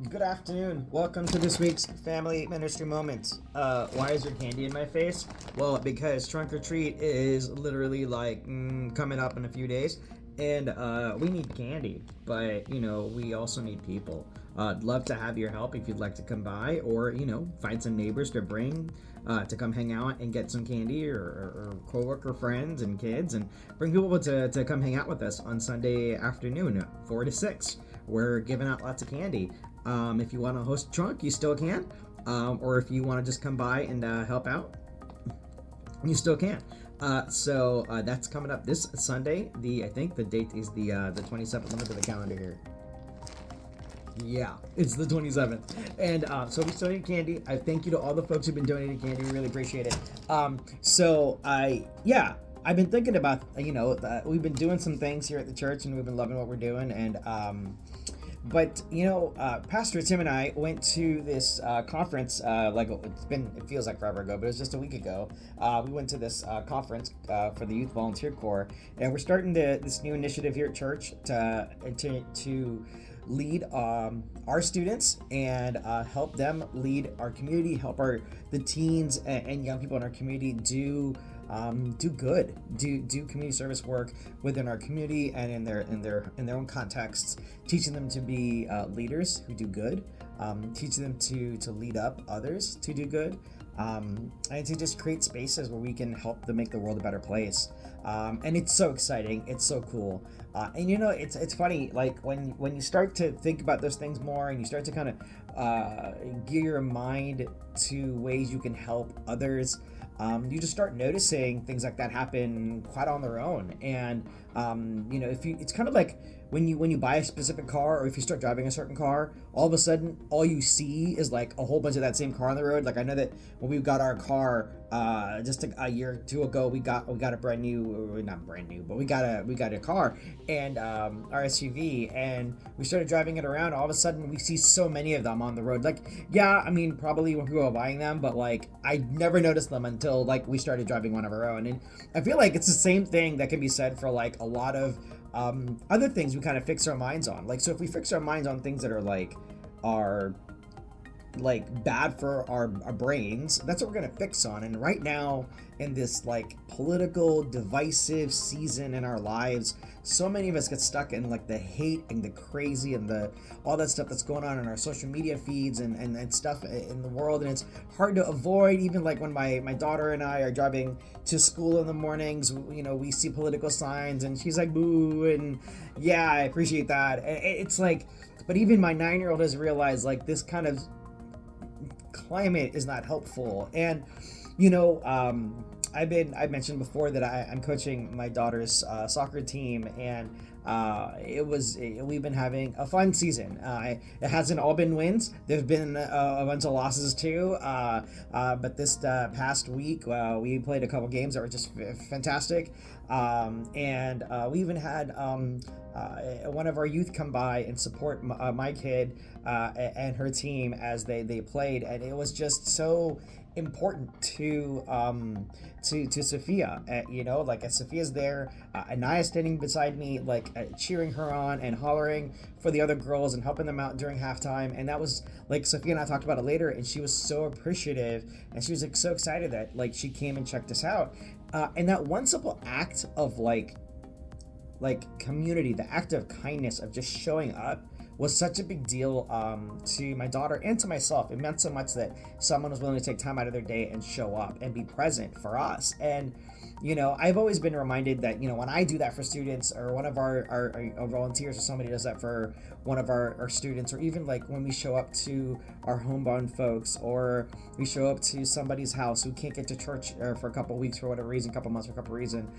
Good afternoon. Welcome to this week's Family Ministry Moments. Why is there candy in my face? Well, because Trunk or Treat is literally coming up in a few days, and we need candy, but we also need people. I'd love to have your help if you'd like to come by, or find some neighbors to bring to come hang out and get some candy, or coworker friends and kids, and bring people to come hang out with us on Sunday afternoon, 4 to 6. We're giving out lots of candy. If you want to host Trunk, you still can. Or if you want to just come by and help out, you still can. So that's coming up this Sunday. I think the date is the 27th. Let me look at the calendar here. Yeah, it's the 27th. And so we still need candy. I thank you to all the folks who've been donating candy. We really appreciate it. I've been thinking about, we've been doing some things here at the church and we've been loving what we're doing. And, Pastor Tim and I went to this conference, it feels like forever ago, but it was just a week ago. We went to this conference for the Youth Volunteer Corps, and we're starting this new initiative here at church to lead our students and help them lead our community, help the teens and young people in our community do community service work within our community and in their own contexts, teaching them to be leaders who do good, teaching them to lead up others to do good, and to just create spaces where we can help them make the world a better place. And it's so exciting, it's so cool, and it's funny, like when you start to think about those things more and you start to kind of gear your mind to ways you can help others. You just start noticing things like that happen quite on their own. And it's kind of like when you buy a specific car, or if you start driving a certain car, all of a sudden all you see is like a whole bunch of that same car on the road. Like I know that when we got our car just a year or two ago, we got a brand new, not brand new, but we got a car and our SUV, and we started driving it around. All of a sudden we see so many of them on the road. Like, yeah, I mean, probably when people were buying them, but like I never noticed them until like we started driving one of our own. And I feel like it's the same thing that can be said for like a lot of other things we kind of fix our minds on. Like, so if we fix our minds on things that are bad for our brains, that's what we're gonna fix on. And right now, in this like political divisive season in our lives, so many of us get stuck in like the hate and the crazy and the all that stuff that's going on in our social media feeds and stuff in the world. And it's hard to avoid. Even like when my daughter and I are driving to school in the mornings, we see political signs and she's like, boo, and yeah, I appreciate that. It's like, but even my 9-year-old has realized like this kind of climate is not helpful. And I've mentioned before that I'm coaching my daughter's soccer team, and we've been having a fun season. It hasn't all been wins. There's been a bunch of losses too. But this past week, we played a couple games that were just fantastic. And we even had one of our youth come by and support my kid and her team as they played, and it was just so important to Sophia. Like as Sophia's there, Anaya standing beside me, like cheering her on and hollering for the other girls and helping them out during halftime. And that was like, Sophia and I talked about it later, and she was so appreciative, and she was like so excited that like she came and checked us out. And that one simple act of like community, the act of kindness of just showing up, was such a big deal to my daughter and to myself. It meant so much that someone was willing to take time out of their day and show up and be present for us. And I've always been reminded that when I do that for students, or one of our volunteers, or somebody does that for one of our students, or even like when we show up to our homebound folks, or we show up to somebody's house who can't get to church for a couple weeks for whatever reason, couple months for whatever reason,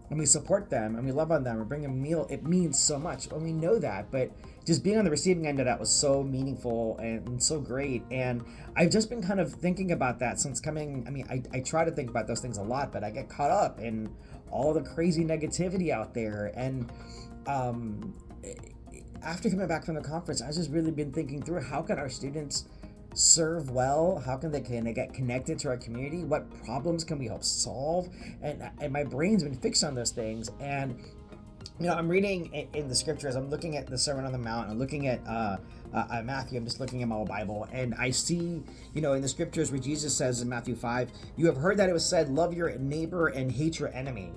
and we support them and we love on them or bring them a meal, it means so much. And we know that, but just being on the receiving end of that was so meaningful and so great. And I've just been kind of thinking about that since coming. I mean, I try to think about those things a lot, but I get caught up in all the crazy negativity out there. And after coming back from the conference, I've just really been thinking through, how can our students serve well? How can they get connected to our community? What problems can we help solve? And my brain's been fixed on those things. And I'm reading in the scriptures. I'm looking at the Sermon on the Mount. I'm looking at Matthew. I'm just looking at my old Bible, and I see, in the scriptures where Jesus says in Matthew 5, "You have heard that it was said, love your neighbor and hate your enemy.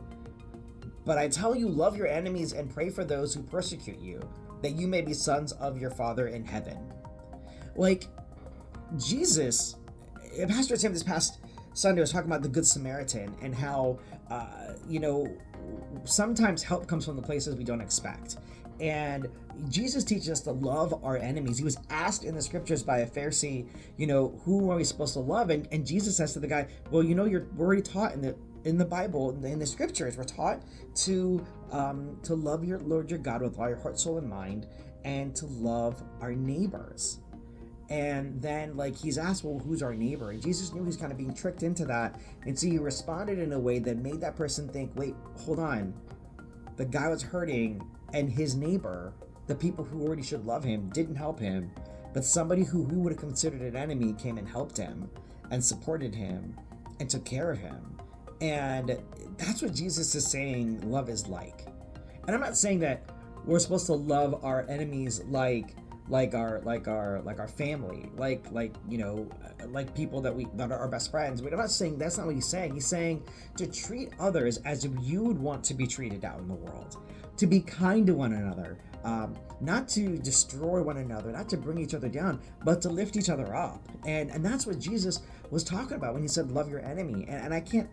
But I tell you, love your enemies and pray for those who persecute you, that you may be sons of your Father in heaven." Like, Jesus, Pastor Tim this past Sunday was talking about the Good Samaritan and how, sometimes help comes from the places we don't expect. And Jesus teaches us to love our enemies. He was asked in the scriptures by a Pharisee, who are we supposed to love? And Jesus says to the guy, well, we're already taught in the Bible, in the scriptures, we're taught to love your Lord your God with all your heart, soul, and mind, and to love our neighbors. And then, he's asked, well, who's our neighbor? And Jesus knew he's kind of being tricked into that. And so he responded in a way that made that person think, wait, hold on. The guy was hurting, and his neighbor, the people who already should love him, didn't help him. But somebody who we would have considered an enemy came and helped him and supported him and took care of him. And that's what Jesus is saying love is like. And I'm not saying that we're supposed to love our enemies like our family, like people that are our best friends. But I'm not saying that's not what he's saying. He's saying to treat others as if you would want to be treated out in the world, to be kind to one another, not to destroy one another, not to bring each other down, but to lift each other up. And that's what Jesus was talking about when he said love your enemy. And I can't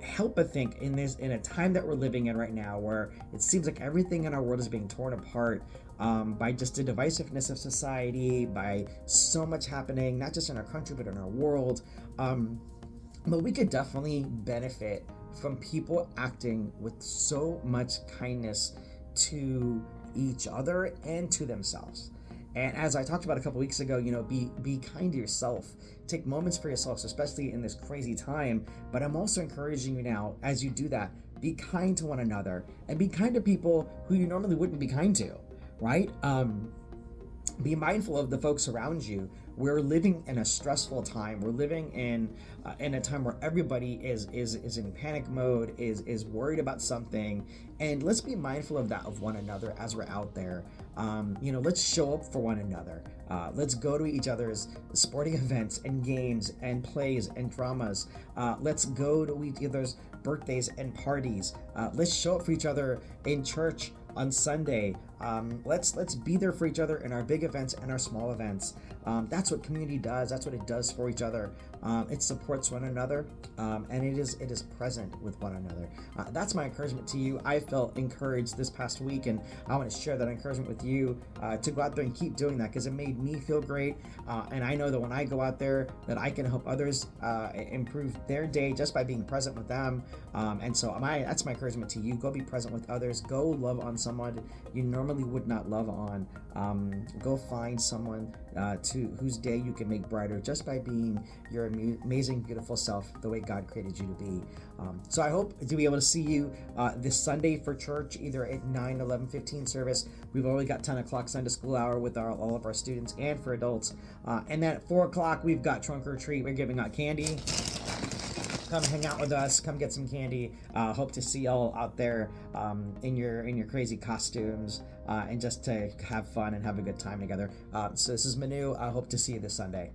help but think in a time that we're living in right now, where it seems like everything in our world is being torn apart by just the divisiveness of society, by so much happening, not just in our country but in our world. But we could definitely benefit from people acting with so much kindness to each other and to themselves. And as I talked about a couple weeks ago, be kind to yourself. Take moments for yourselves, especially in this crazy time. But I'm also encouraging you now, as you do that, be kind to one another and be kind to people who you normally wouldn't be kind to, right? Be mindful of the folks around you. We're living in a stressful time. We're living in a time where everybody is in panic mode, is worried about something, and let's be mindful of that, of one another as we're out there. Let's show up for one another. Let's go to each other's sporting events and games and plays and dramas. Let's go to each other's birthdays and parties. Let's show up for each other in church on Sunday. Let's be there for each other in our big events and our small events. That's what community does. That's what it does for each other. It supports one another, and it is present with one another. That's my encouragement to you. I felt encouraged this past week, and I want to share that encouragement with you to go out there and keep doing that, because it made me feel great. And I know that when I go out there, that I can help others improve their day just by being present with them. And so that's my encouragement to you. Go be present with others. Go love on someone you normally would not love on. Go find someone to whose day you can make brighter just by being your amazing, beautiful self, the way God created you to be. So I hope to be able to see you this Sunday for church, either at 9, 11, 15 service. We've already got 10 o'clock Sunday school hour with all of our students and for adults. And then at 4 o'clock, we've got trunk or treat. We're giving out candy. Come hang out with us. Come get some candy. Hope to see y'all out there in your crazy costumes and just to have fun and have a good time together. So this is Manu. I hope to see you this Sunday.